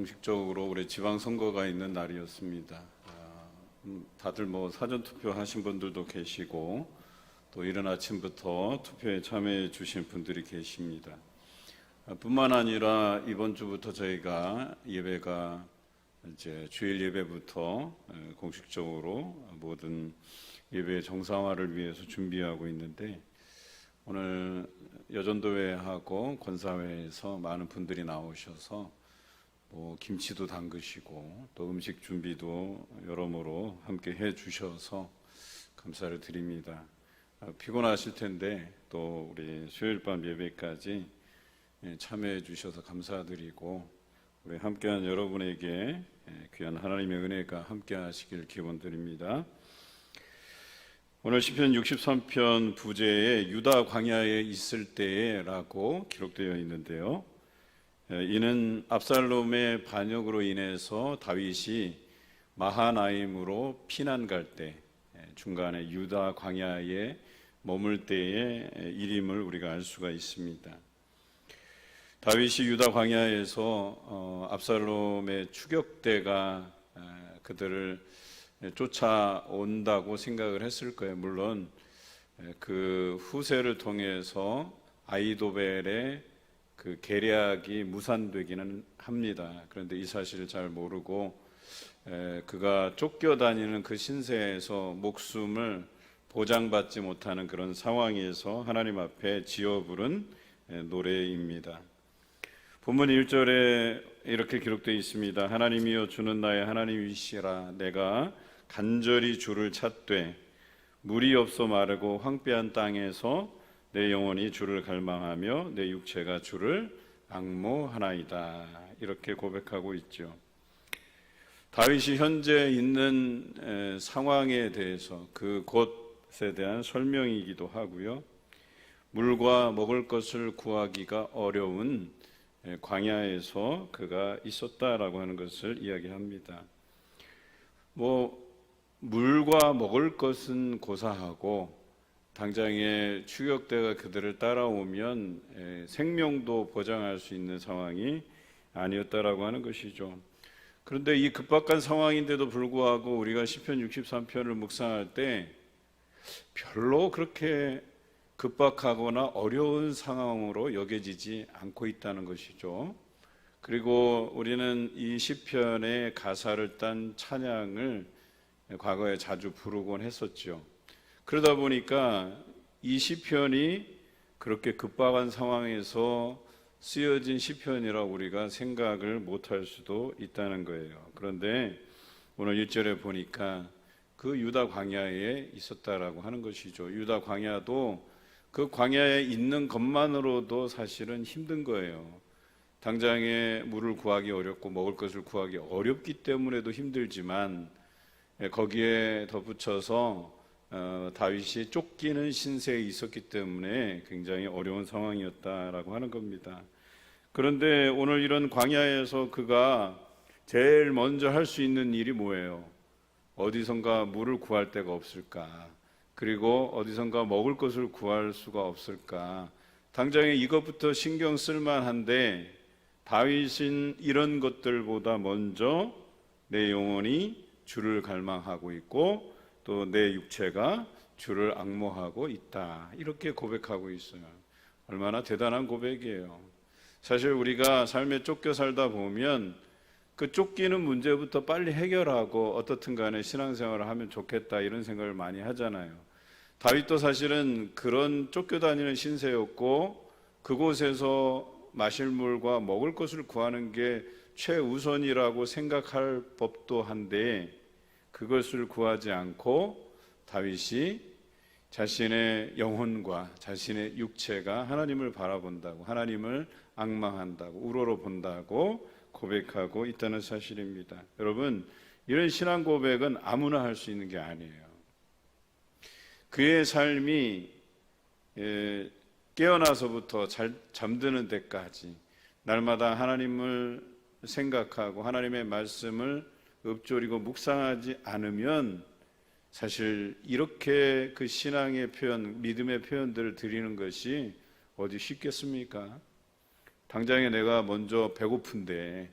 공식적으로 올해 지방선거가 있는 날이었습니다. 다들 사전 투표하신 분들도 계시고 또 이른 아침부터 투표에 참여해 주신 분들이 계십니다. 뿐만 아니라 이번 주부터 저희가 예배가 이제 주일 예배부터 공식적으로 모든 예배의 정상화를 위해서 준비하고 있는데, 오늘 여전도회하고 권사회에서 많은 분들이 나오셔서 김치도 담그시고 또 음식 준비도 여러모로 함께 해 주셔서 감사를 드립니다. 피곤하실 텐데 또 우리 수요일 밤 예배까지 참여해 주셔서 감사드리고, 우리 함께한 여러분에게 귀한 하나님의 은혜가 함께 하시길 기원드립니다. 오늘 시편 63편 부제에 유다 광야에 있을 때라고 기록되어 있는데요, 이는 압살롬의 반역으로 인해서 다윗이 마하나임으로 피난 갈 때 중간에 유다 광야에 머물 때의 일임을 우리가 알 수가 있습니다. 다윗이 유다 광야에서 압살롬의 추격대가 그들을 쫓아온다고 생각을 했을 거예요. 물론 그 후세를 통해서 아히도벨의 그 계략이 무산되기는 합니다. 그런데 이 사실을 잘 모르고 그가 쫓겨다니는 그 신세에서 목숨을 보장받지 못하는 그런 상황에서 하나님 앞에 지어 부른 노래입니다. 본문 1절에 이렇게 기록되어 있습니다. 하나님이여 주는 나의 하나님이시라. 내가 간절히 주를 찾되 물이 없어 마르고 황폐한 땅에서 내 영혼이 주를 갈망하며 내 육체가 주를 앙모하나이다. 이렇게 고백하고 있죠. 다윗이 현재 있는 상황에 대해서 그 곳에 대한 설명이기도 하고요, 물과 먹을 것을 구하기가 어려운 광야에서 그가 있었다라고 하는 것을 이야기합니다. 물과 먹을 것은 고사하고 당장에 추격대가 그들을 따라오면 생명도 보장할 수 있는 상황이 아니었다라고 하는 것이죠. 그런데 이 급박한 상황인데도 불구하고 우리가 시편 63편을 묵상할 때 별로 그렇게 급박하거나 어려운 상황으로 여겨지지 않고 있다는 것이죠. 그리고 우리는 이 시편의 가사를 딴 찬양을 과거에 자주 부르곤 했었죠. 그러다 보니까 이 시편이 그렇게 급박한 상황에서 쓰여진 시편이라고 우리가 생각을 못할 수도 있다는 거예요. 그런데 오늘 1절에 보니까 그 유다 광야에 있었다라고 하는 것이죠. 유다 광야도 그 광야에 있는 것만으로도 사실은 힘든 거예요. 당장에 물을 구하기 어렵고 먹을 것을 구하기 어렵기 때문에도 힘들지만, 거기에 덧붙여서 다윗이 쫓기는 신세에 있었기 때문에 굉장히 어려운 상황이었다라고 하는 겁니다. 그런데 오늘 이런 광야에서 그가 제일 먼저 할 수 있는 일이 뭐예요? 어디선가 물을 구할 데가 없을까? 그리고 어디선가 먹을 것을 구할 수가 없을까? 당장에 이것부터 신경 쓸만한데 다윗은 이런 것들보다 먼저 내 영혼이 주를 갈망하고 있고 또 내 육체가 주를 앙모하고 있다, 이렇게 고백하고 있어요. 얼마나 대단한 고백이에요. 사실 우리가 삶에 쫓겨 살다 보면 그 쫓기는 문제부터 빨리 해결하고 어떻든 간에 신앙생활을 하면 좋겠다, 이런 생각을 많이 하잖아요. 다윗도 사실은 그런 쫓겨다니는 신세였고 그곳에서 마실 물과 먹을 것을 구하는 게 최우선이라고 생각할 법도 한데, 그것을 구하지 않고 다윗이 자신의 영혼과 자신의 육체가 하나님을 바라본다고, 하나님을 앙망한다고, 우러러 본다고 고백하고 있다는 사실입니다. 여러분, 이런 신앙 고백은 아무나 할 수 있는 게 아니에요. 그의 삶이 깨어나서부터 잠드는 데까지 날마다 하나님을 생각하고 하나님의 말씀을 읊조리고 묵상하지 않으면 사실 이렇게 그 신앙의 표현, 믿음의 표현들을 드리는 것이 어디 쉽겠습니까? 당장에 내가 먼저 배고픈데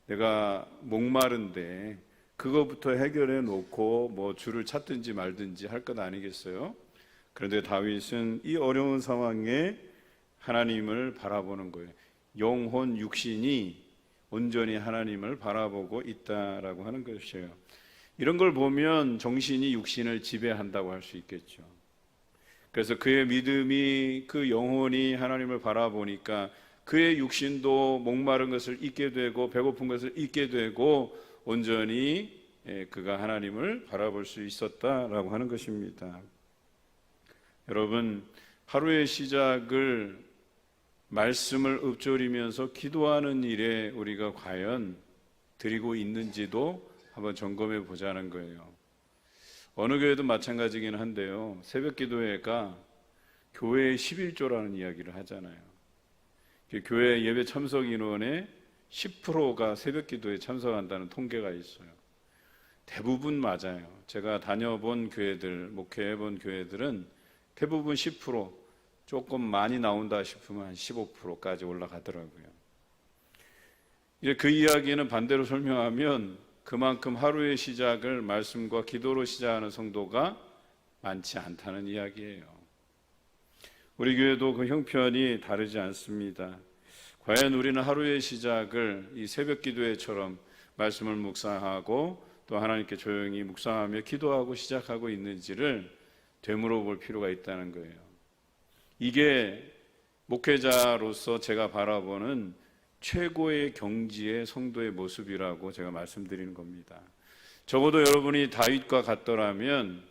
내가 목마른데 그거부터 해결해 놓고 뭐 주를 찾든지 말든지 할 것 아니겠어요? 그런데 다윗은 이 어려운 상황에 하나님을 바라보는 거예요. 영혼, 육신이 온전히 하나님을 바라보고 있다라고 하는 것이에요. 이런 걸 보면 정신이 육신을 지배한다고 할 수 있겠죠. 그래서 그의 믿음이, 그 영혼이 하나님을 바라보니까 그의 육신도 목마른 것을 잊게 되고 배고픈 것을 잊게 되고 온전히 그가 하나님을 바라볼 수 있었다라고 하는 것입니다. 여러분, 하루의 시작을 말씀을 읊조리면서 기도하는 일에 우리가 과연 드리고 있는지도 한번 점검해 보자는 거예요. 어느 교회도 마찬가지긴 한데요, 새벽 기도회가 교회의 11조라는 이야기를 하잖아요. 교회 예배 참석 인원의 10%가 새벽 기도에 참석한다는 통계가 있어요. 대부분 맞아요. 제가 다녀본 교회들, 목회해본 교회들은 대부분 10%, 조금 많이 나온다 싶으면 한 15%까지 올라가더라고요. 이제 그 이야기는 반대로 설명하면 그만큼 하루의 시작을 말씀과 기도로 시작하는 성도가 많지 않다는 이야기예요. 우리 교회도 그 형편이 다르지 않습니다. 과연 우리는 하루의 시작을 이 새벽 기도회처럼 말씀을 묵상하고 또 하나님께 조용히 묵상하며 기도하고 시작하고 있는지를 되물어 볼 필요가 있다는 거예요. 이게 목회자로서 제가 바라보는 최고의 경지의 성도의 모습이라고 제가 말씀드리는 겁니다. 적어도 여러분이 다윗과 같더라면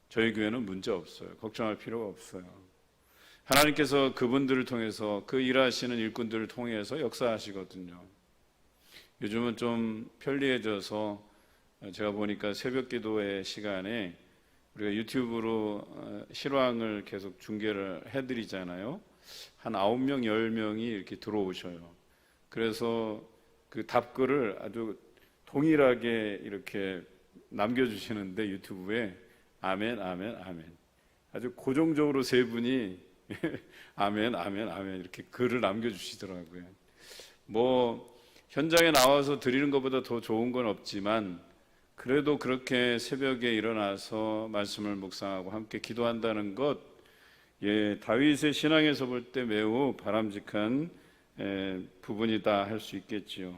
저희 교회는 문제 없어요. 걱정할 필요가 없어요. 하나님께서 그분들을 통해서, 그 일하시는 일꾼들을 통해서 역사하시거든요. 요즘은 좀 편리해져서 제가 보니까 새벽 기도의 시간에 우리가 유튜브로 실황을 계속 중계를 해드리잖아요. 한 9명, 10명이 이렇게 들어오셔요. 그래서 그 답글을 아주 동일하게 이렇게 남겨주시는데 유튜브에 아멘, 아멘, 아멘. 아주 고정적으로 세 분이 아멘, 아멘, 아멘 이렇게 글을 남겨주시더라고요. 뭐 현장에 나와서 드리는 것보다 더 좋은 건 없지만 그래도 그렇게 새벽에 일어나서 말씀을 묵상하고 함께 기도한다는 것, 다윗의 신앙에서 볼 때 매우 바람직한 부분이다 할 수 있겠지요.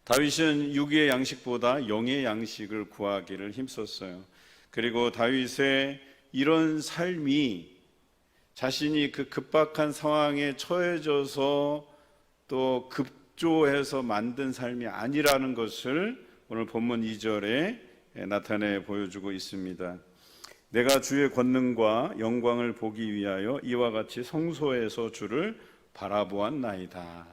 다윗은 육의 양식보다 영의 양식을 구하기를 힘썼어요. 그리고 다윗의 이런 삶이 자신이 그 급박한 상황에 처해져서 또 급조해서 만든 삶이 아니라는 것을 오늘 본문 2절에 나타내 보여주고 있습니다. 내가 주의 권능과 영광을 보기 위하여 이와 같이 성소에서 주를 바라보았나이다.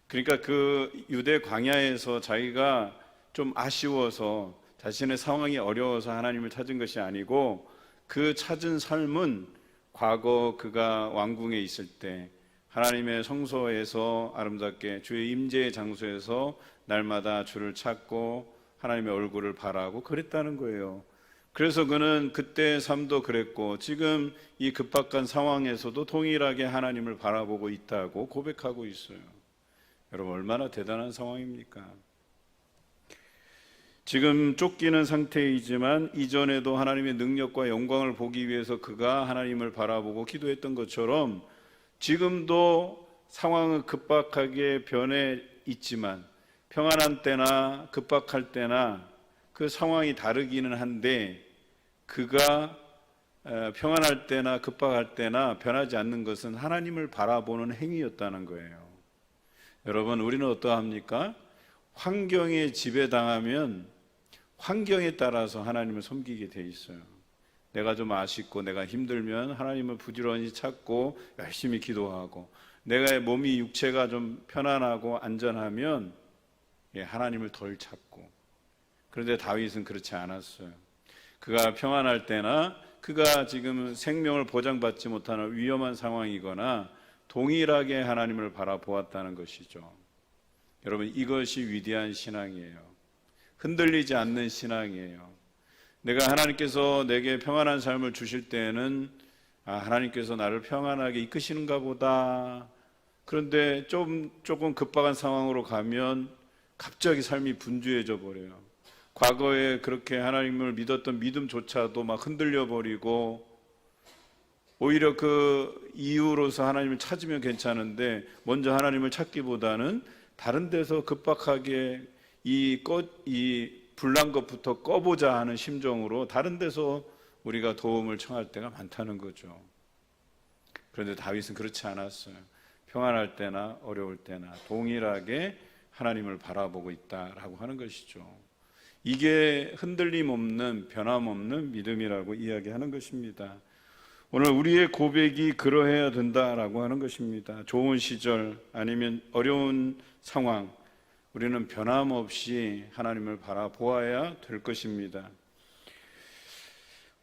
그러니까 그 유대 광야에서 자기가 좀 아쉬워서 자신의 상황이 어려워서 하나님을 찾은 것이 아니고 그 찾은 삶은 과거 그가 왕궁에 있을 때 하나님의 성소에서 아름답게 주의 임재의 장소에서 날마다 주를 찾고 하나님의 얼굴을 바라고 그랬다는 거예요. 그래서 그는 그때의 삶도 그랬고 지금 이 급박한 상황에서도 동일하게 하나님을 바라보고 있다고 고백하고 있어요. 여러분 얼마나 대단한 상황입니까? 지금 쫓기는 상태이지만 이전에도 하나님의 능력과 영광을 보기 위해서 그가 하나님을 바라보고 기도했던 것처럼 지금도 상황은 급박하게 변해 있지만 평안한 때나 급박할 때나 그 상황이 다르기는 한데 그가 평안할 때나 급박할 때나 변하지 않는 것은 하나님을 바라보는 행위였다는 거예요. 여러분 우리는 어떠합니까? 환경에 지배당하면 환경에 따라서 하나님을 섬기게 돼 있어요. 내가 좀 아쉽고 내가 힘들면 하나님을 부지런히 찾고 열심히 기도하고 내가 몸이 육체가 좀 편안하고 안전하면 하나님을 덜 찾고. 그런데 다윗은 그렇지 않았어요. 그가 평안할 때나 그가 지금 생명을 보장받지 못하는 위험한 상황이거나 동일하게 하나님을 바라보았다는 것이죠. 여러분 이것이 위대한 신앙이에요. 흔들리지 않는 신앙이에요. 내가 하나님께서 내게 평안한 삶을 주실 때에는 하나님께서 나를 평안하게 이끄시는가 보다 그런데 조금 급박한 상황으로 가면 갑자기 삶이 분주해져 버려요. 과거에 그렇게 하나님을 믿었던 믿음조차도 막 흔들려 버리고, 오히려 그 이유로서 하나님을 찾으면 괜찮은데 먼저 하나님을 찾기보다는 다른 데서 급박하게 이 불난 것부터 꺼보자 하는 심정으로 다른 데서 우리가 도움을 청할 때가 많다는 거죠. 그런데 다윗은 그렇지 않았어요. 평안할 때나 어려울 때나 동일하게 하나님을 바라보고 있다라고 하는 것이죠. 이게 흔들림 없는, 변함없는 믿음이라고 이야기하는 것입니다. 오늘 우리의 고백이 그러해야 된다라고 하는 것입니다. 좋은 시절 아니면 어려운 상황, 우리는 변함없이 하나님을 바라보아야 될 것입니다.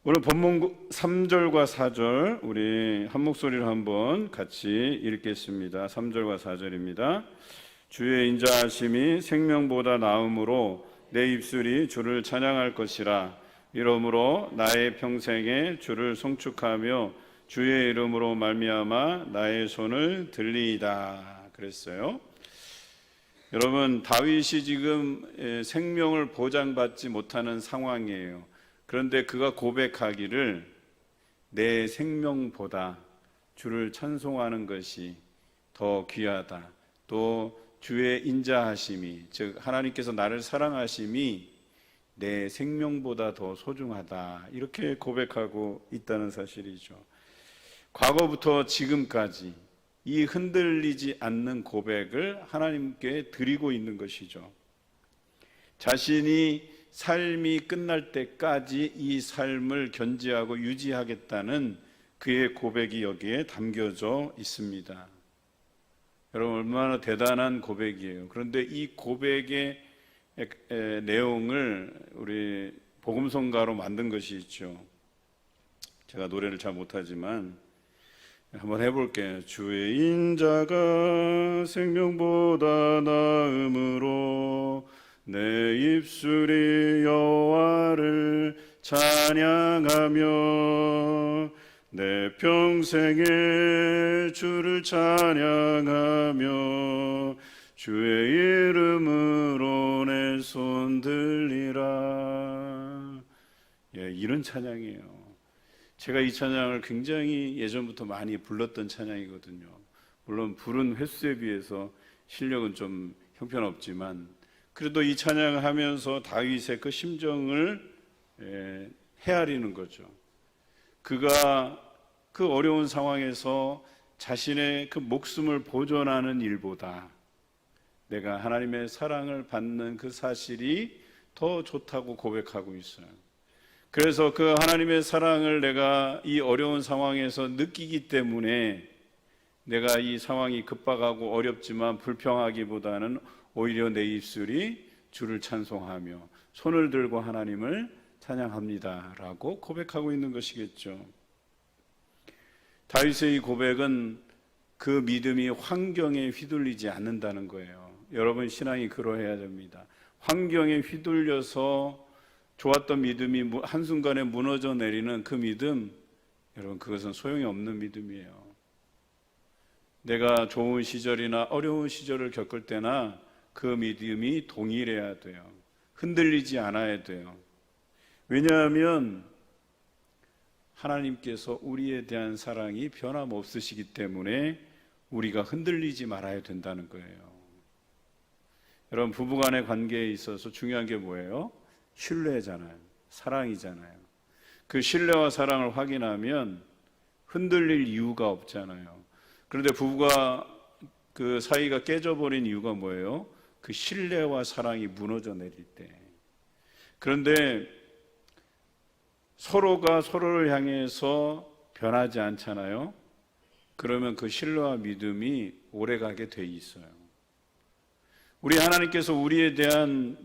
오늘 본문 3절과 4절 우리 한 목소리로 한번 같이 읽겠습니다. 3절과 4절입니다. 주의 인자하심이 생명보다 나음으로 내 입술이 주를 찬양할 것이라. 이러므로 나의 평생에 주를 송축하며 주의 이름으로 말미암아 나의 손을 들리이다 그랬어요. 여러분, 다윗이 지금 생명을 보장받지 못하는 상황이에요. 그런데 그가 고백하기를 내 생명보다 주를 찬송하는 것이 더 귀하다. 또 주의 인자하심이, 즉 하나님께서 나를 사랑하심이 내 생명보다 더 소중하다, 이렇게 고백하고 있다는 사실이죠. 과거부터 지금까지 이 흔들리지 않는 고백을 하나님께 드리고 있는 것이죠. 자신이 삶이 끝날 때까지 이 삶을 견지하고 유지하겠다는 그의 고백이 여기에 담겨져 있습니다. 여러분, 얼마나 대단한 고백이에요. 그런데 이 고백의 내용을 우리 복음성가로 만든 것이 있죠. 제가 노래를 잘 못하지만 한번 해볼게요. 주의 인자가 생명보다 나음으로 내 입술이 여호와를 찬양하며 내 평생에 주를 찬양하며 주의 이름으로 내 손 들리라. 이런 찬양이에요. 제가 이 찬양을 굉장히 예전부터 많이 불렀던 찬양이거든요. 물론 부른 횟수에 비해서 실력은 좀 형편없지만 그래도 이 찬양을 하면서 다윗의 그 심정을 헤아리는 거죠. 그가 그 어려운 상황에서 자신의 그 목숨을 보존하는 일보다 내가 하나님의 사랑을 받는 그 사실이 더 좋다고 고백하고 있어요. 그래서 그 하나님의 사랑을 내가 이 어려운 상황에서 느끼기 때문에 내가 이 상황이 급박하고 어렵지만 불평하기보다는 오히려 내 입술이 주를 찬송하며 손을 들고 하나님을 찬양합니다 라고 고백하고 있는 것이겠죠. 다윗의 이 고백은 그 믿음이 환경에 휘둘리지 않는다는 거예요. 여러분, 신앙이 그러해야 됩니다. 환경에 휘둘려서 좋았던 믿음이 한순간에 무너져 내리는 그 믿음, 여러분, 그것은 소용이 없는 믿음이에요. 내가 좋은 시절이나 어려운 시절을 겪을 때나 그 믿음이 동일해야 돼요. 흔들리지 않아야 돼요. 왜냐하면 하나님께서 우리에 대한 사랑이 변함없으시기 때문에 우리가 흔들리지 말아야 된다는 거예요. 여러분, 부부간의 관계에 있어서 중요한 게 뭐예요? 신뢰잖아요. 사랑이잖아요. 그 신뢰와 사랑을 확인하면 흔들릴 이유가 없잖아요. 그런데 부부가 그 사이가 깨져버린 이유가 뭐예요? 그 신뢰와 사랑이 무너져 내릴 때. 그런데 서로가 서로를 향해서 변하지 않잖아요. 그러면 그 신뢰와 믿음이 오래가게 돼 있어요. 우리 하나님께서 우리에 대한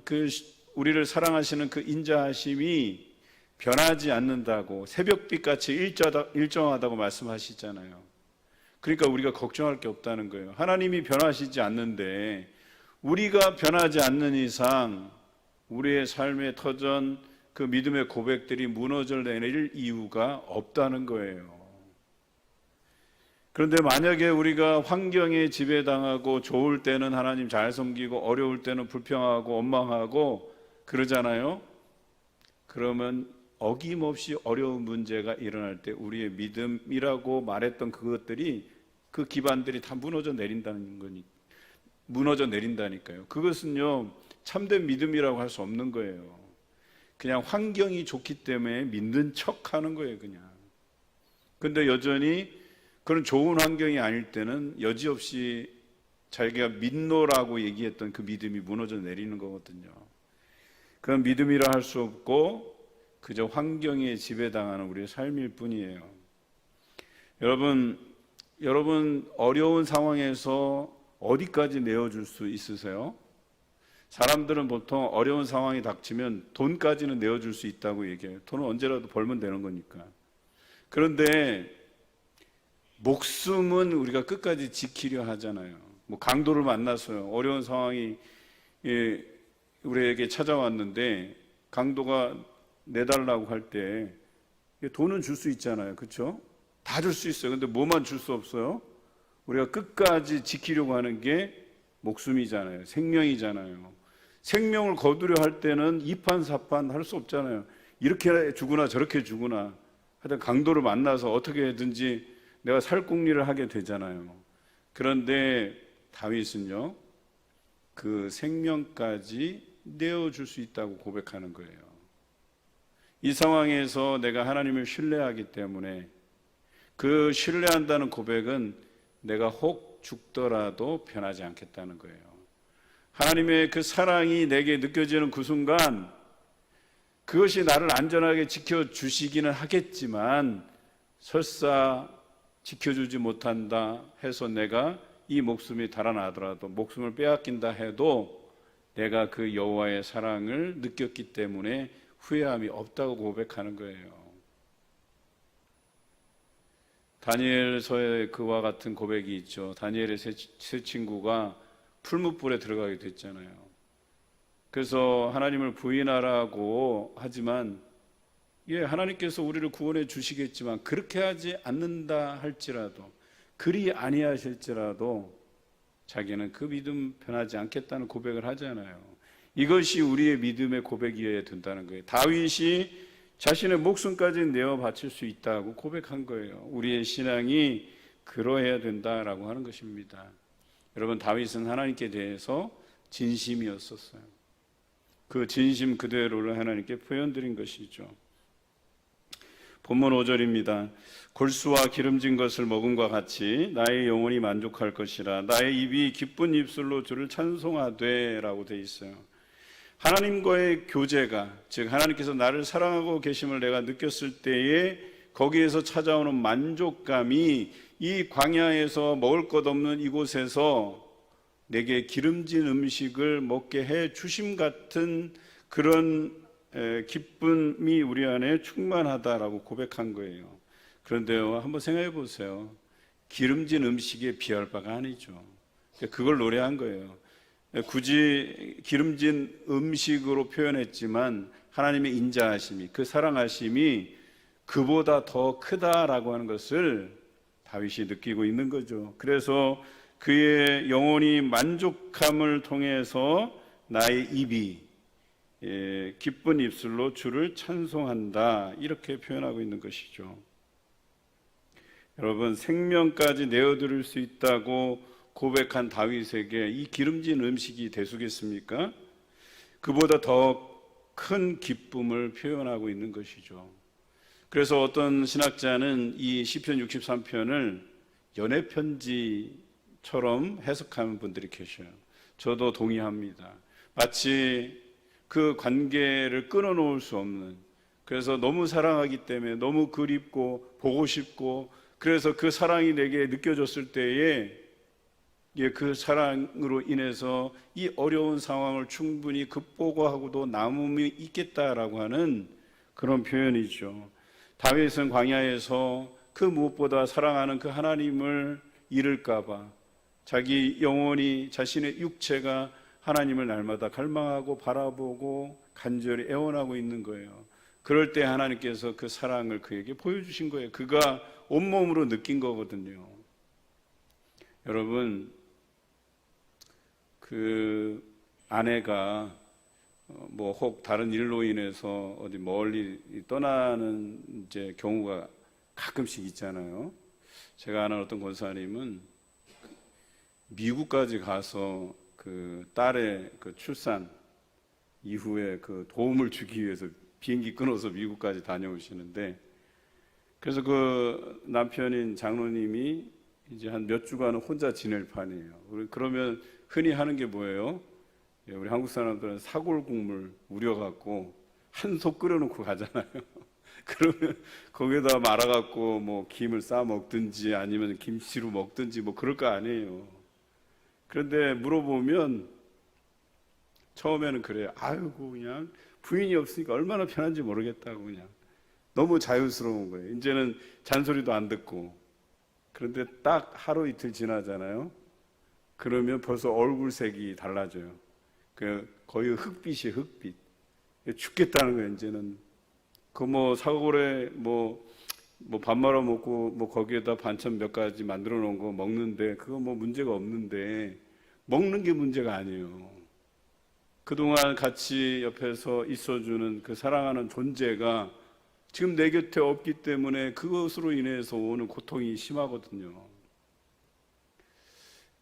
우리를 사랑하시는 그 인자하심이 변하지 않는다고, 새벽빛같이 일정하다고 말씀하시잖아요. 그러니까 우리가 걱정할 게 없다는 거예요. 하나님이 변하시지 않는데 우리가 변하지 않는 이상 우리의 삶의 터전, 그 믿음의 고백들이 무너져 내릴 이유가 없다는 거예요. 그런데 만약에 우리가 환경에 지배당하고 좋을 때는 하나님 잘 섬기고 어려울 때는 불평하고 원망하고 그러잖아요. 그러면 어김없이 어려운 문제가 일어날 때 우리의 믿음이라고 말했던 그것들이, 그 기반들이 다 무너져 내린다니까요. 그것은요, 참된 믿음이라고 할 수 없는 거예요. 그냥 환경이 좋기 때문에 믿는 척 하는 거예요, 그냥. 근데 여전히 그런 좋은 환경이 아닐 때는 여지없이 자기가 믿노라고 얘기했던 그 믿음이 무너져 내리는 거거든요. 그건 믿음이라 할 수 없고 그저 환경에 지배당하는 우리의 삶일 뿐이에요. 여러분 어려운 상황에서 어디까지 내어줄 수 있으세요? 사람들은 보통 어려운 상황이 닥치면 돈까지는 내어줄 수 있다고 얘기해요. 돈은 언제라도 벌면 되는 거니까. 그런데 목숨은 우리가 끝까지 지키려 하잖아요. 뭐 강도를 만났어요. 어려운 상황이 우리에게 찾아왔는데 강도가 내달라고 할 때 돈은 줄 수 있잖아요. 그렇죠? 다 줄 수 있어요. 근데 뭐만 줄 수 없어요? 우리가 끝까지 지키려고 하는 게 목숨이잖아요. 생명이잖아요. 생명을 거두려 할 때는 이판사판 할 수 없잖아요. 이렇게 주구나 저렇게 주구나 하여튼 강도를 만나서 어떻게든지 내가 살궁리를 하게 되잖아요. 그런데 다윗은요, 그 생명까지 내어줄 수 있다고 고백하는 거예요. 이 상황에서 내가 하나님을 신뢰하기 때문에 그 신뢰한다는 고백은 내가 혹 죽더라도 변하지 않겠다는 거예요. 하나님의 그 사랑이 내게 느껴지는 그 순간 그것이 나를 안전하게 지켜주시기는 하겠지만 설사 지켜주지 못한다 해서 내가 이 목숨이 달아나더라도, 목숨을 빼앗긴다 해도 내가 그 여호와의 사랑을 느꼈기 때문에 후회함이 없다고 고백하는 거예요. 다니엘서에 그와 같은 고백이 있죠. 다니엘의 세 친구가 풀무불에 들어가게 됐잖아요. 그래서 하나님을 부인하라고 하지만 하나님께서 우리를 구원해 주시겠지만 그렇게 하지 않는다 할지라도, 그리 아니하실지라도 자기는 그 믿음 변하지 않겠다는 고백을 하잖아요. 이것이 우리의 믿음의 고백이어야 된다는 거예요. 다윗이 자신의 목숨까지 내어 바칠 수 있다고 고백한 거예요. 우리의 신앙이 그러해야 된다라고 하는 것입니다. 여러분, 다윗은 하나님께 대해서 진심이었었어요. 그 진심 그대로를 하나님께 표현드린 것이죠. 본문 5절입니다. 골수와 기름진 것을 먹음과 같이 나의 영혼이 만족할 것이라. 나의 입이 기쁜 입술로 주를 찬송하되 라고 되어 있어요. 하나님과의 교제가, 즉 하나님께서 나를 사랑하고 계심을 내가 느꼈을 때에 거기에서 찾아오는 만족감이 이 광야에서 먹을 것 없는 이곳에서 내게 기름진 음식을 먹게 해 주심 같은 그런 기쁨이 우리 안에 충만하다라고 고백한 거예요. 그런데요, 한번 생각해 보세요. 기름진 음식에 비할 바가 아니죠. 그걸 노래한 거예요. 굳이 기름진 음식으로 표현했지만 하나님의 인자하심이, 그 사랑하심이 그보다 더 크다라고 하는 것을 다윗이 느끼고 있는 거죠. 그래서 그의 영혼이 만족함을 통해서 나의 입이 기쁜 입술로 주를 찬송한다, 이렇게 표현하고 있는 것이죠. 여러분, 생명까지 내어드릴 수 있다고 고백한 다윗에게 이 기름진 음식이 대수겠습니까? 그보다 더 큰 기쁨을 표현하고 있는 것이죠. 그래서 어떤 신학자는 이 시편 63편을 연애편지처럼 해석하는 분들이 계셔요. 저도 동의합니다. 마치 그 관계를 끊어놓을 수 없는, 그래서 너무 사랑하기 때문에 너무 그립고 보고 싶고, 그래서 그 사랑이 내게 느껴졌을 때에 그 사랑으로 인해서 이 어려운 상황을 충분히 극복하고도 남음이 있겠다라고 하는 그런 표현이죠. 다윗은 광야에서 그 무엇보다 사랑하는 그 하나님을 잃을까봐 자기 영혼이, 자신의 육체가 하나님을 날마다 갈망하고 바라보고 간절히 애원하고 있는 거예요. 그럴 때 하나님께서 그 사랑을 그에게 보여주신 거예요. 그가 온몸으로 느낀 거거든요. 여러분, 그 아내가 뭐 혹 다른 일로 인해서 어디 멀리 떠나는 이제 경우가 가끔씩 있잖아요. 제가 아는 어떤 권사님은 미국까지 가서 그 딸의 그 출산 이후에 그 도움을 주기 위해서 비행기 끊어서 미국까지 다녀오시는데, 그래서 그 남편인 장로님이 이제 한 몇 주간은 혼자 지낼 판이에요. 그러면 흔히 하는 게 뭐예요? 우리 한국 사람들은 사골국물 우려갖고 한솥 끓여놓고 가잖아요. 그러면 거기에다 말아갖고 뭐 김을 싸 먹든지 아니면 김치로 먹든지 뭐 그럴 거 아니에요. 그런데 물어보면 처음에는 그래요. 아이고 그냥 부인이 없으니까 얼마나 편한지 모르겠다고, 그냥 너무 자유스러운 거예요. 이제는 잔소리도 안 듣고. 그런데 딱 하루 이틀 지나잖아요. 그러면 벌써 얼굴색이 달라져요. 거의 흑빛이 흑빛. 죽겠다는 거예요. 이제는 그 뭐 사골에 뭐 밥 말아 먹고 뭐 거기에다 반찬 몇 가지 만들어 놓은 거 먹는데 그거 뭐 문제가 없는데, 먹는 게 문제가 아니에요. 그동안 같이 옆에서 있어주는 그 사랑하는 존재가 지금 내 곁에 없기 때문에 그것으로 인해서 오는 고통이 심하거든요.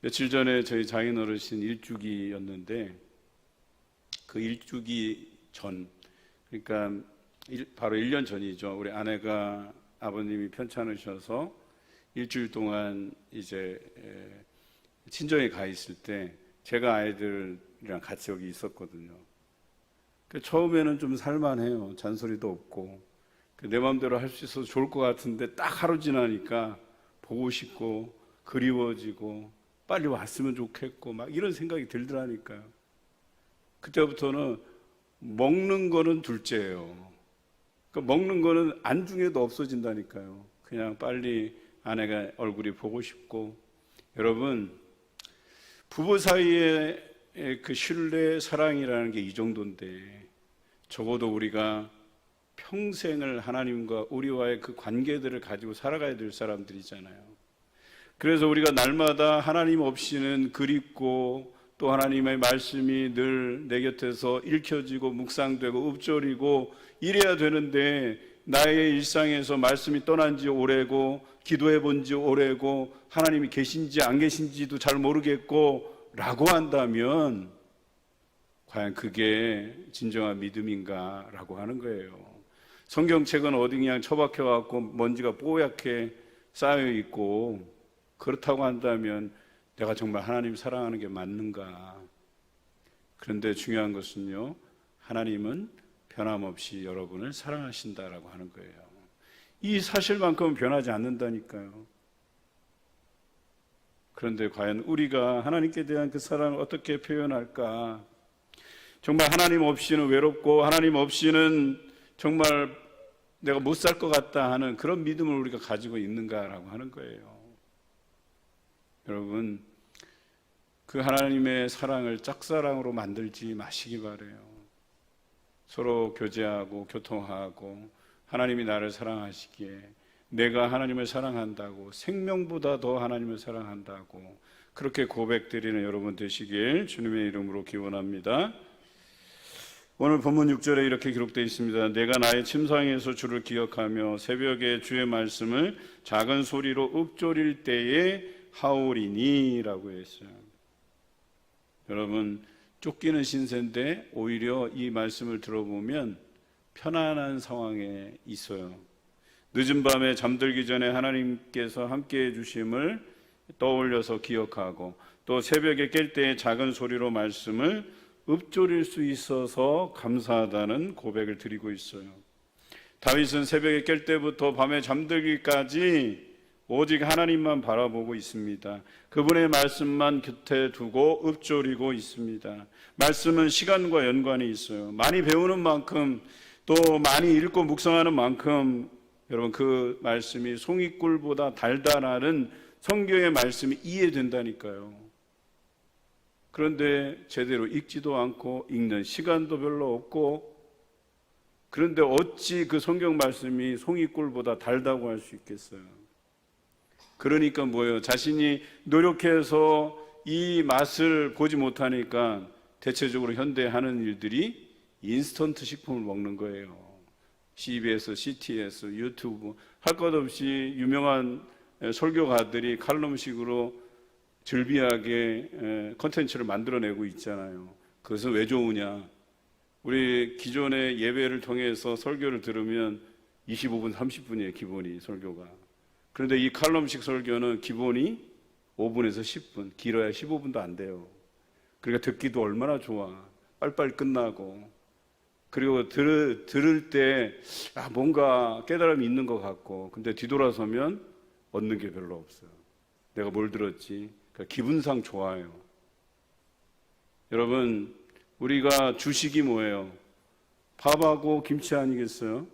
며칠 전에 저희 장인어르신 일주기였는데, 그 일주기 전, 그러니까 바로 1년 전이죠. 우리 아내가 아버님이 편찮으셔서 일주일 동안 이제 친정에 가 있을 때 제가 아이들이랑 같이 여기 있었거든요. 처음에는 좀 살만해요. 잔소리도 없고 내 마음대로 할 수 있어서 좋을 것 같은데, 딱 하루 지나니까 보고 싶고 그리워지고 빨리 왔으면 좋겠고 막 이런 생각이 들더라니까요. 그때부터는 먹는 거는 둘째예요. 그러니까 먹는 거는 안중에도 없어진다니까요. 그냥 빨리 아내가 얼굴이 보고 싶고. 여러분, 부부 사이의 그 신뢰, 사랑이라는 게 이 정도인데, 적어도 우리가 평생을 하나님과 우리와의 그 관계들을 가지고 살아가야 될 사람들이잖아요. 그래서 우리가 날마다 하나님 없이는 그립고, 또 하나님의 말씀이 늘 내 곁에서 읽혀지고 묵상되고 읊조리고 이래야 되는데, 나의 일상에서 말씀이 떠난 지 오래고 기도해 본 지 오래고 하나님이 계신지 안 계신지도 잘 모르겠고 라고 한다면 과연 그게 진정한 믿음인가 라고 하는 거예요. 성경책은 어디 그냥 처박혀 갖고 먼지가 뽀얗게 쌓여 있고, 그렇다고 한다면 내가 정말 하나님 사랑하는 게 맞는가? 그런데 중요한 것은요, 하나님은 변함없이 여러분을 사랑하신다라고 하는 거예요. 이 사실만큼은 변하지 않는다니까요. 그런데 과연 우리가 하나님께 대한 그 사랑을 어떻게 표현할까? 정말 하나님 없이는 외롭고 하나님 없이는 정말 내가 못 살 것 같다 하는 그런 믿음을 우리가 가지고 있는가라고 하는 거예요. 여러분, 그 하나님의 사랑을 짝사랑으로 만들지 마시기 바라요. 서로 교제하고 교통하고 하나님이 나를 사랑하시기에 내가 하나님을 사랑한다고, 생명보다 더 하나님을 사랑한다고 그렇게 고백드리는 여러분 되시길 주님의 이름으로 기원합니다. 오늘 본문 6절에 이렇게 기록되어 있습니다. 내가 나의 침상에서 주를 기억하며 새벽에 주의 말씀을 작은 소리로 읊조릴 때에 하오리니 라고 했어요. 여러분, 쫓기는 신세인데 오히려 이 말씀을 들어보면 편안한 상황에 있어요. 늦은 밤에 잠들기 전에 하나님께서 함께해 주심을 떠올려서 기억하고, 또 새벽에 깰 때의 작은 소리로 말씀을 읊조릴 수 있어서 감사하다는 고백을 드리고 있어요. 다윗은 새벽에 깰 때부터 밤에 잠들기까지 오직 하나님만 바라보고 있습니다. 그분의 말씀만 곁에 두고 읊조리고 있습니다. 말씀은 시간과 연관이 있어요. 많이 배우는 만큼, 또 많이 읽고 묵상하는 만큼 여러분, 그 말씀이 송이꿀보다 달달하는 성경의 말씀이 이해된다니까요. 그런데 제대로 읽지도 않고 읽는 시간도 별로 없고, 그런데 어찌 그 성경 말씀이 송이꿀보다 달다고 할 수 있겠어요? 그러니까 뭐예요? 자신이 노력해서 이 맛을 보지 못하니까 대체적으로 현대 하는 일들이 인스턴트 식품을 먹는 거예요. CBS, CTS, 유튜브 할 것 없이 유명한 설교가들이 칼럼식으로 즐비하게 컨텐츠를 만들어내고 있잖아요. 그것은 왜 좋으냐? 우리 기존의 예배를 통해서 설교를 들으면 25분, 30분이에요, 기본이 설교가. 그런데 이 칼럼식 설교는 기본이 5분에서 10분, 길어야 15분도 안 돼요. 그러니까 듣기도 얼마나 좋아. 빨리빨리 끝나고. 그리고 들을 때 뭔가 깨달음이 있는 것 같고, 근데 뒤돌아서면 얻는 게 별로 없어요. 내가 뭘 들었지? 그러니까 기분상 좋아요. 여러분, 우리가 주식이 뭐예요? 밥하고 김치 아니겠어요?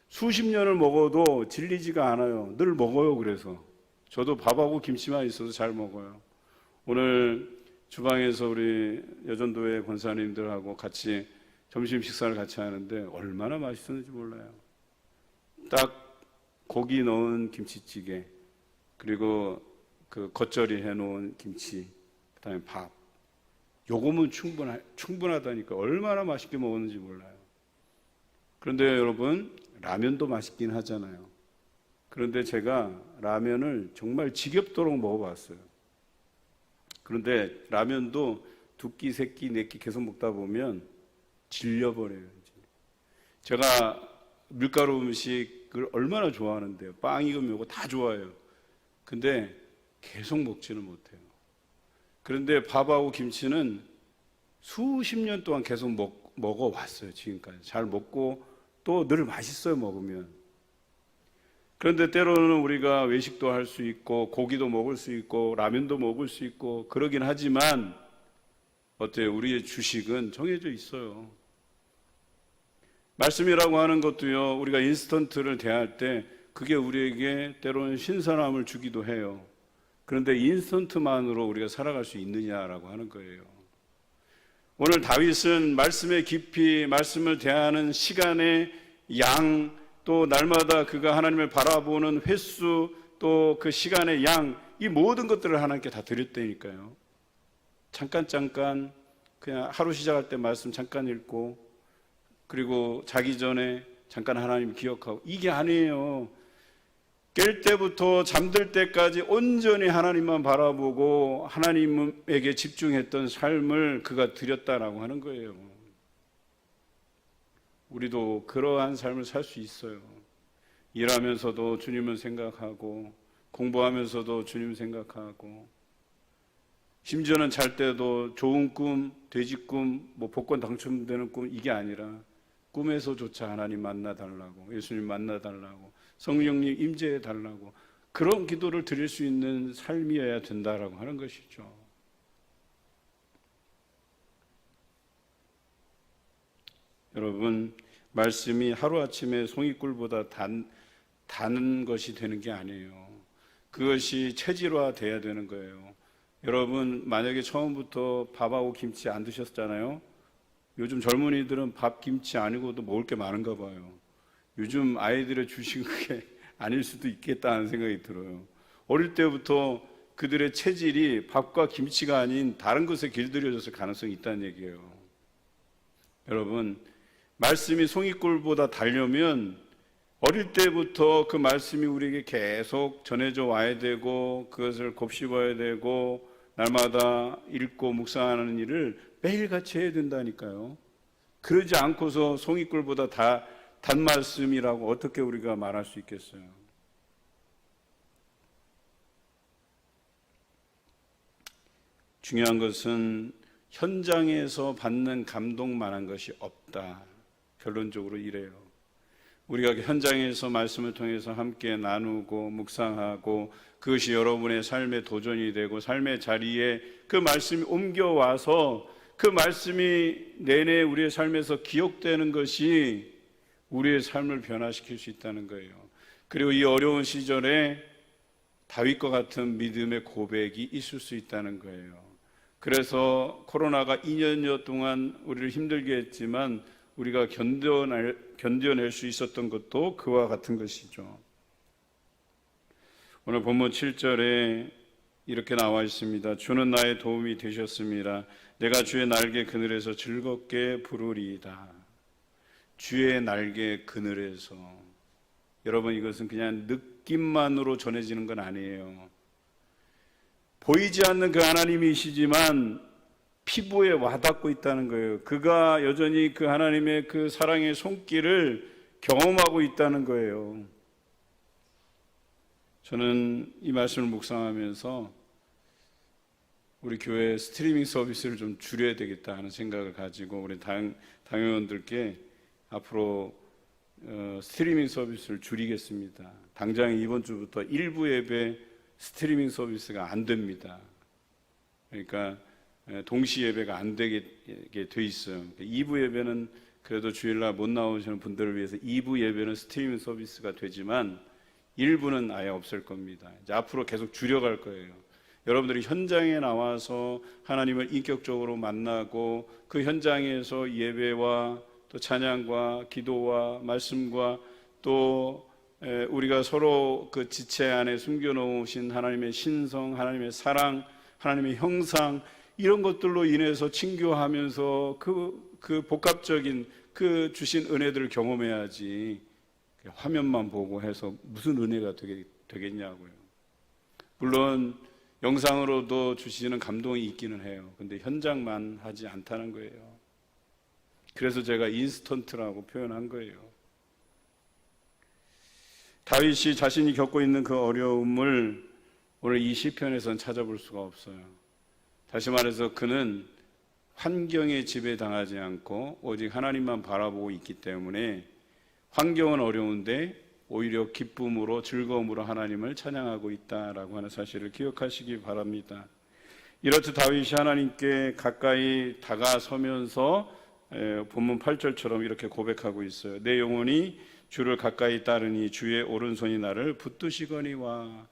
수십 년을 먹어도 질리지가 않아요. 늘 먹어요. 그래서 저도 밥하고 김치만 있어도 잘 먹어요. 오늘 주방에서 우리 여전도의 권사님들하고 같이 점심 식사를 같이 하는데 얼마나 맛있었는지 몰라요. 딱 고기 넣은 김치찌개, 그리고 그 겉절이 해놓은 김치, 그다음에 밥. 요거면 충분하다니까. 얼마나 맛있게 먹었는지 몰라요. 그런데 여러분, 라면도 맛있긴 하잖아요. 그런데 제가 라면을 정말 지겹도록 먹어봤어요. 그런데 라면도 두 끼, 세 끼, 네 끼 계속 먹다 보면 질려버려요. 제가 밀가루 음식을 얼마나 좋아하는데요. 빵이고 뭐고 다 좋아해요. 근데 계속 먹지는 못해요. 그런데 밥하고 김치는 수십 년 동안 계속 먹어왔어요. 지금까지 잘 먹고 또 늘 맛있어요, 먹으면. 그런데 때로는 우리가 외식도 할 수 있고 고기도 먹을 수 있고 라면도 먹을 수 있고 그러긴 하지만 어때요? 우리의 주식은 정해져 있어요. 말씀이라고 하는 것도요, 우리가 인스턴트를 대할 때 그게 우리에게 때로는 신선함을 주기도 해요. 그런데 인스턴트만으로 우리가 살아갈 수 있느냐라고 하는 거예요. 오늘 다윗은 말씀의 깊이, 말씀을 대하는 시간의 양, 또 날마다 그가 하나님을 바라보는 횟수, 또 그 시간의 양, 이 모든 것들을 하나님께 다 드렸다니까요. 잠깐 그냥 하루 시작할 때 말씀 잠깐 읽고, 그리고 자기 전에 잠깐 하나님 기억하고, 이게 아니에요. 깰 때부터 잠들 때까지 온전히 하나님만 바라보고 하나님에게 집중했던 삶을 그가 드렸다라고 하는 거예요. 우리도 그러한 삶을 살 수 있어요. 일하면서도 주님을 생각하고, 공부하면서도 주님 생각하고, 심지어는 잘 때도 좋은 꿈, 돼지꿈, 복권 당첨되는 꿈, 이게 아니라 꿈에서조차 하나님 만나달라고, 예수님 만나달라고, 성령님 임재해달라고, 그런 기도를 드릴 수 있는 삶이어야 된다라고 하는 것이죠. 여러분, 말씀이 하루아침에 송이꿀보다 단 것이 되는 게 아니에요. 그것이 체질화돼야 되는 거예요. 여러분, 만약에 처음부터 밥하고 김치 안 드셨잖아요. 요즘 젊은이들은 밥, 김치 아니고도 먹을 게 많은가 봐요. 요즘 아이들의 주식은 그게 아닐 수도 있겠다는 생각이 들어요. 어릴 때부터 그들의 체질이 밥과 김치가 아닌 다른 것에 길들여졌을 가능성이 있다는 얘기예요. 여러분, 말씀이 송이꿀보다 달려면 어릴 때부터 그 말씀이 우리에게 계속 전해져 와야 되고, 그것을 곱씹어야 되고, 날마다 읽고 묵상하는 일을 매일같이 해야 된다니까요. 그러지 않고서 송이꿀보다 단 말씀이라고 어떻게 우리가 말할 수 있겠어요? 중요한 것은 현장에서 받는 감동만한 것이 없다. 결론적으로 이래요. 우리가 현장에서 말씀을 통해서 함께 나누고 묵상하고, 그것이 여러분의 삶의 도전이 되고 삶의 자리에 그 말씀이 옮겨와서 그 말씀이 내내 우리의 삶에서 기억되는 것이 우리의 삶을 변화시킬 수 있다는 거예요. 그리고 이 어려운 시절에 다윗과 같은 믿음의 고백이 있을 수 있다는 거예요. 그래서 코로나가 2년여 동안 우리를 힘들게 했지만 우리가 견뎌낼 수 있었던 것도 그와 같은 것이죠. 오늘 본문 7절에 이렇게 나와 있습니다. 주는 나의 도움이 되셨습니다. 내가 주의 날개 그늘에서 즐겁게 부르리이다. 주의 날개 그늘에서. 여러분, 이것은 그냥 느낌만으로 전해지는 건 아니에요. 보이지 않는 그 하나님이시지만 피부에 와닿고 있다는 거예요. 그가 여전히 그 하나님의 그 사랑의 손길을 경험하고 있다는 거예요. 저는 이 말씀을 묵상하면서 우리 교회 스트리밍 서비스를 좀 줄여야 되겠다 하는 생각을 가지고 우리 당회원들께 앞으로 스트리밍 서비스를 줄이겠습니다. 당장 이번 주부터 일부 예배 스트리밍 서비스가 안 됩니다. 그러니까 동시 예배가 안 되게 돼 있어요. 2부 예배는 그래도 주일날 못 나오시는 분들을 위해서 2부 예배는 스트리밍 서비스가 되지만 1부는 아예 없을 겁니다. 이제 앞으로 계속 줄여갈 거예요. 여러분들이 현장에 나와서 하나님을 인격적으로 만나고 그 현장에서 예배와 또 찬양과 기도와 말씀과 또 우리가 서로 그 지체 안에 숨겨놓으신 하나님의 신성, 하나님의 사랑, 하나님의 형상 이런 것들로 인해서 친교하면서 그 복합적인 그 주신 은혜들을 경험해야지 화면만 보고 해서 무슨 은혜가 되겠냐고요. 물론 영상으로도 주시는 감동이 있기는 해요. 근데 현장만 하지 않다는 거예요. 그래서 제가 인스턴트라고 표현한 거예요. 다윗이 자신이 겪고 있는 그 어려움을 오늘 이 시편에서는 찾아볼 수가 없어요. 다시 말해서 그는 환경에 지배당하지 않고 오직 하나님만 바라보고 있기 때문에 환경은 어려운데 오히려 기쁨으로 즐거움으로 하나님을 찬양하고 있다라고 하는 사실을 기억하시기 바랍니다. 이렇듯 다윗이 하나님께 가까이 다가서면서 본문 8절처럼 이렇게 고백하고 있어요. 내 영혼이 주를 가까이 따르니 주의 오른손이 나를 붙드시거니와.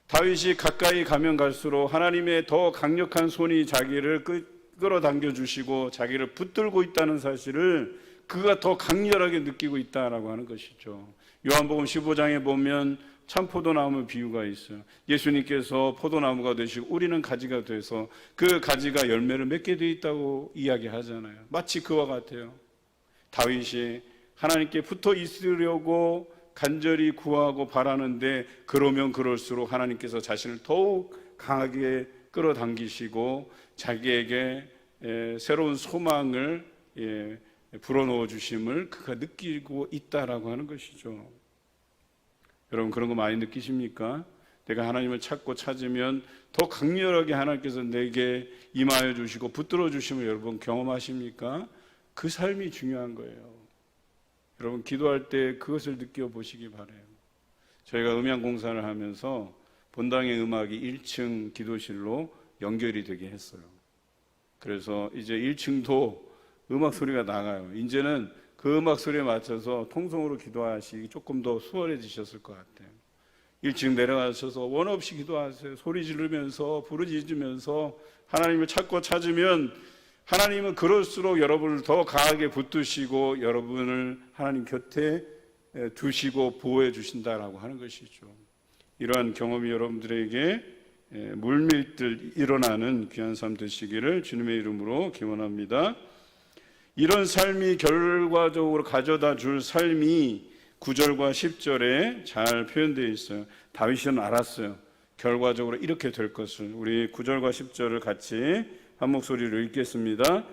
다윗이 가까이 가면 갈수록 하나님의 더 강력한 손이 자기를 끌어당겨 주시고 자기를 붙들고 있다는 사실을 그가 더 강렬하게 느끼고 있다라고 하는 것이죠. 요한복음 15장에 보면 참 포도나무 비유가 있어요. 예수님께서 포도나무가 되시고 우리는 가지가 돼서 그 가지가 열매를 맺게 돼 있다고 이야기하잖아요. 마치 그와 같아요. 다윗이 하나님께 붙어 있으려고 간절히 구하고 바라는데 그러면 그럴수록 하나님께서 자신을 더욱 강하게 끌어당기시고 자기에게 새로운 소망을 불어넣어 주심을 그가 느끼고 있다라고 하는 것이죠. 여러분 그런 거 많이 느끼십니까? 내가 하나님을 찾고 찾으면 더 강렬하게 하나님께서 내게 임하여 주시고 붙들어 주심을 여러분 경험하십니까? 그 삶이 중요한 거예요. 여러분 기도할 때 그것을 느껴보시기 바라요. 저희가 음향 공사를 하면서 본당의 음악이 1층 기도실로 연결이 되게 했어요. 그래서 이제 1층도 음악 소리가 나가요. 이제는 그 음악 소리에 맞춰서 통성으로 기도하시기 조금 더 수월해지셨을 것 같아요. 1층 내려가셔서 원 없이 기도하세요. 소리 지르면서 부르짖으면서 하나님을 찾고 찾으면 하나님은 그럴수록 여러분을 더 강하게 붙드시고 여러분을 하나님 곁에 두시고 보호해 주신다라고 하는 것이죠. 이러한 경험이 여러분들에게 물밀듯 일어나는 귀한 삶 되시기를 주님의 이름으로 기원합니다. 이런 삶이 결과적으로 가져다 줄 삶이 9절과 10절에 잘 표현되어 있어요. 다윗은 알았어요. 결과적으로 이렇게 될 것을. 우리 9절과 10절을 같이 한 목소리로 읽겠습니다.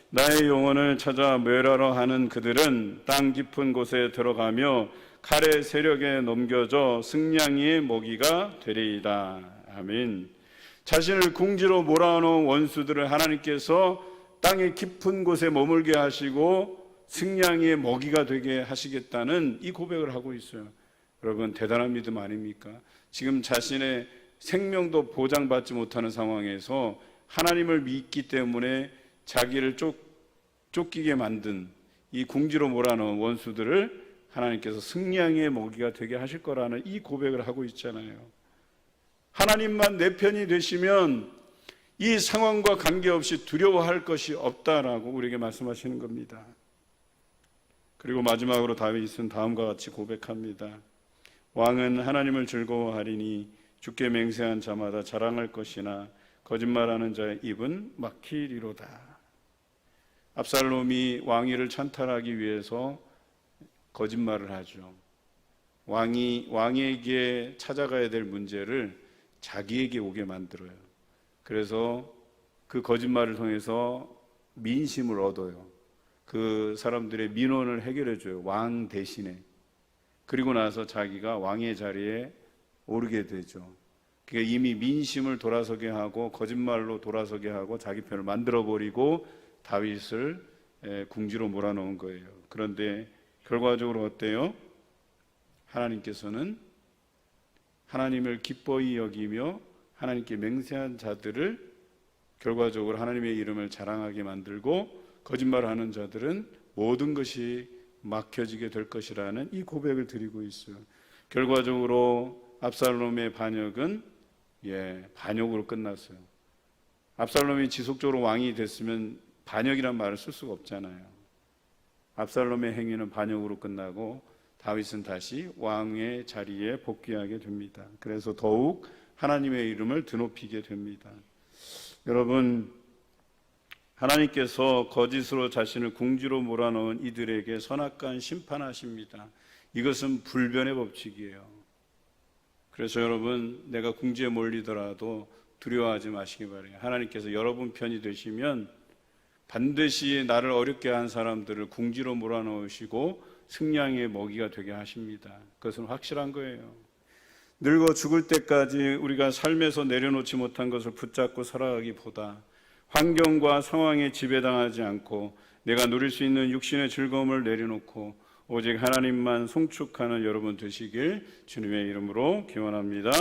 나의 영혼을 찾아 멸하러 하는 그들은 땅 깊은 곳에 들어가며 칼의 세력에 넘겨져 승냥이의 먹이가 되리이다. 아멘. 자신을 궁지로 몰아넣은 원수들을 하나님께서 땅의 깊은 곳에 머물게 하시고 승냥이의 먹이가 되게 하시겠다는 이 고백을 하고 있어요. 여러분 대단한 믿음 아닙니까? 지금 자신의 생명도 보장받지 못하는 상황에서 하나님을 믿기 때문에 자기를 쫓기게 만든 이 궁지로 몰아넣은 원수들을 하나님께서 승냥이의 먹이가 되게 하실 거라는 이 고백을 하고 있잖아요. 하나님만 내 편이 되시면 이 상황과 관계없이 두려워할 것이 없다라고 우리에게 말씀하시는 겁니다. 그리고 마지막으로 다윗은 다음과 같이 고백합니다. 왕은 하나님을 즐거워하리니 주께 맹세한 자마다 자랑할 것이나 거짓말하는 자의 입은 막히리로다. 압살롬이 왕위를 찬탈하기 위해서 거짓말을 하죠. 왕에게 찾아가야 될 문제를 자기에게 오게 만들어요. 그래서 그 거짓말을 통해서 민심을 얻어요. 그 사람들의 민원을 해결해 줘요. 왕 대신에. 그리고 나서 자기가 왕의 자리에 오르게 되죠. 그러니까 이미 민심을 돌아서게 하고 거짓말로 돌아서게 하고 자기 편을 만들어 버리고 다윗을 궁지로 몰아넣은 거예요. 그런데 결과적으로 어때요? 하나님께서는 하나님을 기뻐히 여기며 하나님께 맹세한 자들을 결과적으로 하나님의 이름을 자랑하게 만들고 거짓말하는 자들은 모든 것이 막혀지게 될 것이라는 이 고백을 드리고 있어요. 결과적으로 압살롬의 반역은 반역으로 끝났어요. 압살롬이 지속적으로 왕이 됐으면 반역이란 말을 쓸 수가 없잖아요. 압살롬의 행위는 반역으로 끝나고 다윗은 다시 왕의 자리에 복귀하게 됩니다. 그래서 더욱 하나님의 이름을 드높이게 됩니다. 여러분, 하나님께서 거짓으로 자신을 궁지로 몰아넣은 이들에게 선악간 심판하십니다. 이것은 불변의 법칙이에요. 그래서 여러분, 내가 궁지에 몰리더라도 두려워하지 마시기 바라요. 하나님께서 여러분 편이 되시면 반드시 나를 어렵게 한 사람들을 궁지로 몰아넣으시고 승량의 먹이가 되게 하십니다. 그것은 확실한 거예요. 늙어 죽을 때까지 우리가 삶에서 내려놓지 못한 것을 붙잡고 살아가기보다 환경과 상황에 지배당하지 않고 내가 누릴 수 있는 육신의 즐거움을 내려놓고 오직 하나님만 송축하는 여러분 되시길 주님의 이름으로 기원합니다.